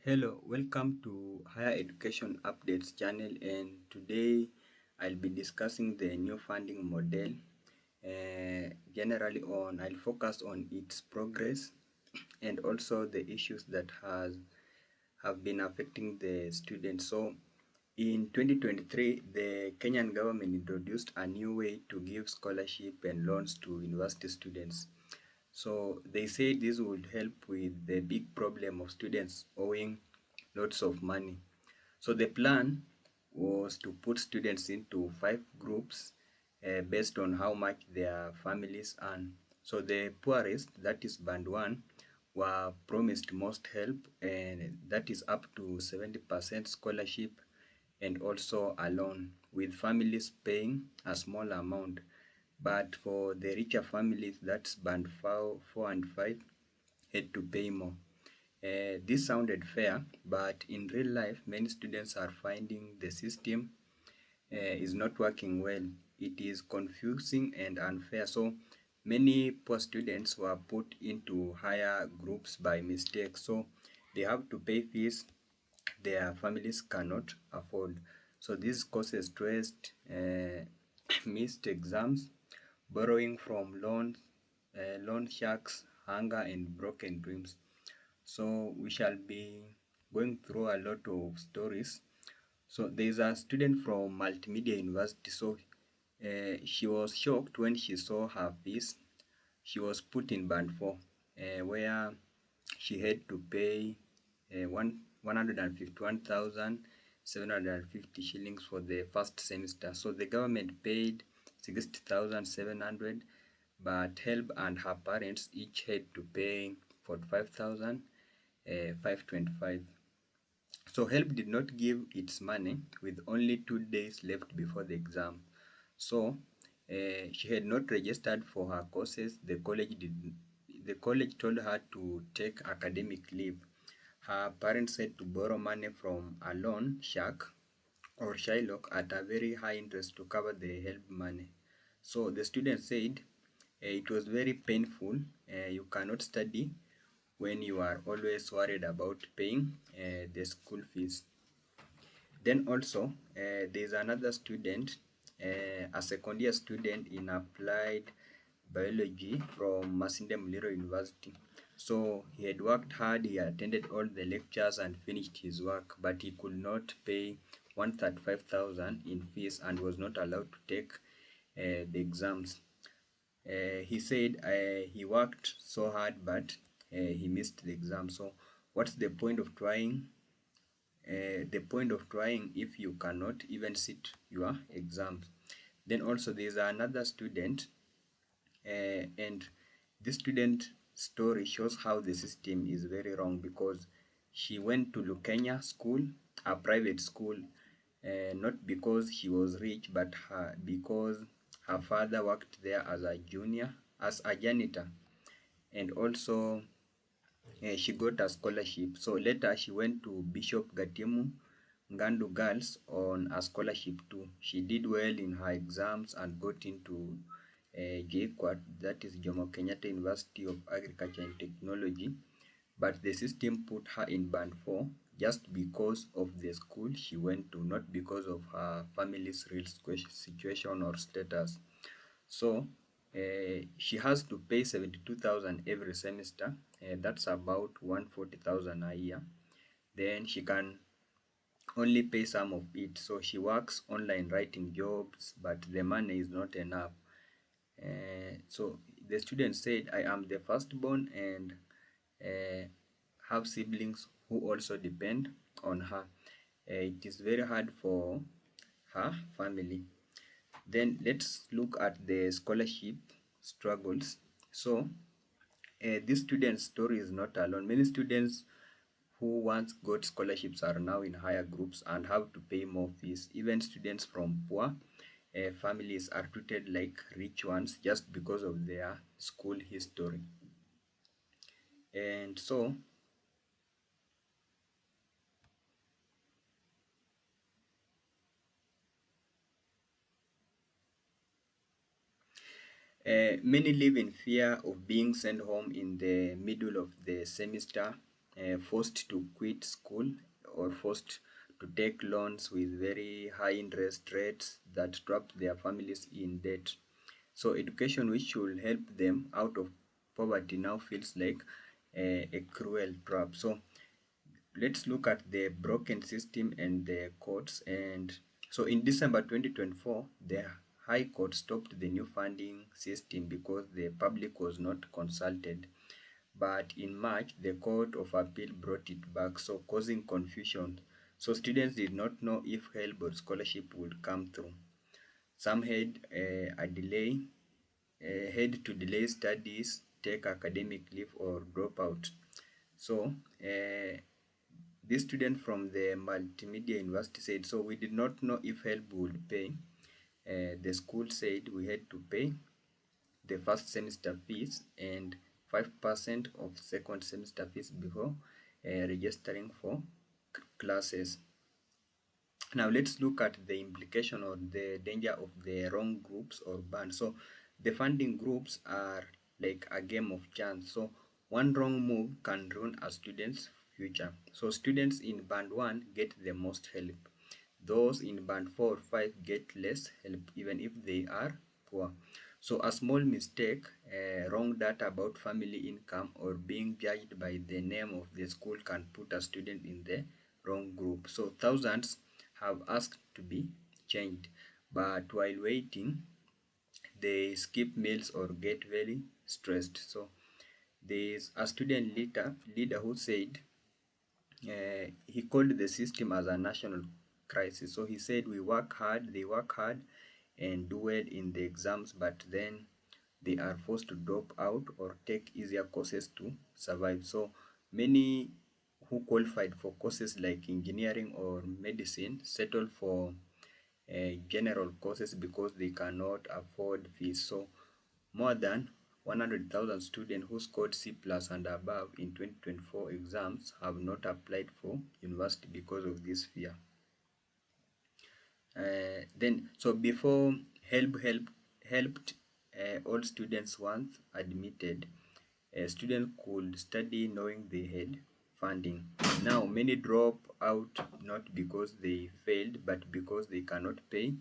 Hello, welcome to Higher Education Updates channel, and today I'll be discussing the new funding model. I'll focus on its progress and also the issues that have been affecting the students. So in 2023, the Kenyan government introduced a new way to give scholarship and loans to university students. So they say this would help with the big problem of students owing lots of money. So the plan was to put students into 5 groups based on how much their families earn. So the poorest, that is band 1, were promised most help, and that is up to 70% scholarship and also a loan, with families paying a small amount. But for the richer families, that's band 4 and 5, had to pay more. This sounded fair, but in real life, many students are finding the system is not working well. It is confusing and unfair. So many poor students were put into higher groups by mistake. So they have to pay fees their families cannot afford. So this causes stress, missed exams, borrowing from loan sharks, hunger, and broken dreams. So we shall be going through a lot of stories. So there is a student from Multimedia University. So she was shocked when she saw her fees. She was put in band 4, where she had to pay 151,750 shillings for the first semester. So the government paid 60,700, but help and her parents each had to pay 45,525. So help did not give its money with only 2 days left before the exam. So she had not registered for her courses. The college told her to take academic leave. Her parents said to borrow money from a loan shark or Shylock at a very high interest to cover the help money. So the student said it was very painful. You cannot study when you are always worried about paying the school fees. Then also there's another student, a second year student in applied biology from Masinde Muliro University. So he had worked hard, he attended all the lectures and finished his work, but he could not pay 135,000 in fees and was not allowed to take the exams. He said he worked so hard, but he missed the exam. So what's the point of trying? The point of trying if you cannot even sit your exams? Then also there's another student, and this student story shows how the system is very wrong, because she went to Lukenya school, a private school, not because she was rich, but because her father worked there as a janitor, and also she got a scholarship. So later she went to Bishop Gatimu Ngandu Girls on a scholarship too. She did well in her exams and got into JKUAT, that is Jomo Kenyatta University of Agriculture and Technology, but the system put her in band 4 just because of the school she went to, not because of her family's real situation or status. So she has to pay 72,000 every semester. That's about 140,000 a year. Then she can only pay some of it. So she works online writing jobs, but the money is not enough. So the student said, I am the firstborn and uh, have siblings who also depend on her. It is very hard for her family. Then let's look at the scholarship struggles. So this student's story is not alone. Many students who once got scholarships are now in higher groups and have to pay more fees. Even students from poor families are treated like rich ones just because of their school history. And so many live in fear of being sent home in the middle of the semester. forced to quit school or forced to take loans with very high interest rates that trapped their families in debt. So education, which should help them out of poverty, now feels like a cruel trap. So let's look at the broken system and the courts. And so in December 2024, the High Court stopped the new funding system because the public was not consulted. But in March, the Court of Appeal brought it back, so causing confusion. So students did not know if help or scholarship would come through. Some had to delay studies, take academic leave, or drop out. So this student from the multimedia university said, so we did not know if help would pay. The school said we had to pay the first semester fees and 5% of second semester fees before registering for classes. Now let's look at the implication or the danger of the wrong groups or bands. So the funding groups are like a game of chance. So one wrong move can ruin a student's future. So students in band 1 get the most help. Those in band 4 or 5 get less help even if they are poor. So a small mistake, wrong data about family income, or being judged by the name of the school can put a student in the wrong group. So thousands have asked to be changed, but while waiting, they skip meals or get very stressed. So there's a student leader who said he called the system as a national crisis. So he said we work hard, they work hard and do well in the exams, but then they are forced to drop out or take easier courses to survive. So many who qualified for courses like engineering or medicine settle for general courses because they cannot afford fees. So more than 100,000 students who scored C plus and above in 2024 exams have not applied for university because of this fear. So before helped all students once admitted, a student could study knowing they had funding. Now many drop out not because they failed but because they cannot pay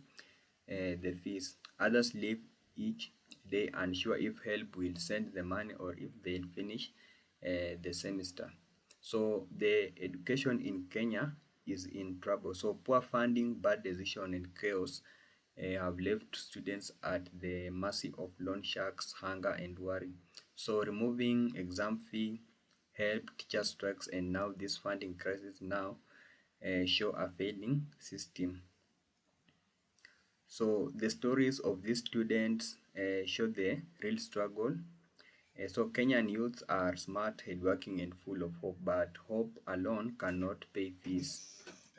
the fees. Others leave each day unsure if help will send the money or if they'll finish the semester. So the education in Kenya is in trouble. So poor funding, bad decision, and chaos have left students at the mercy of loan sharks, hunger, and worry. So removing exam fee, help, teacher strikes, and now this funding crisis now show a failing system. So the stories of these students show the real struggle. So Kenyan youths are smart, hardworking, and full of hope, but hope alone cannot pay fees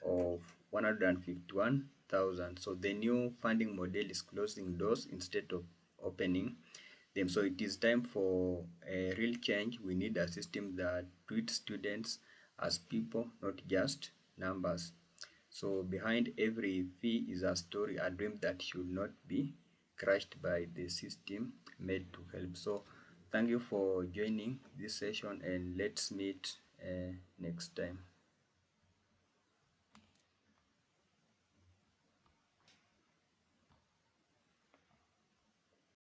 of 151,000. So the new funding model is closing doors instead of opening them. So it is time for a real change. We need a system that treats students as people, not just numbers. So behind every fee is a story, a dream that should not be crushed by the system made to help. So thank you for joining this session and let's meet next time.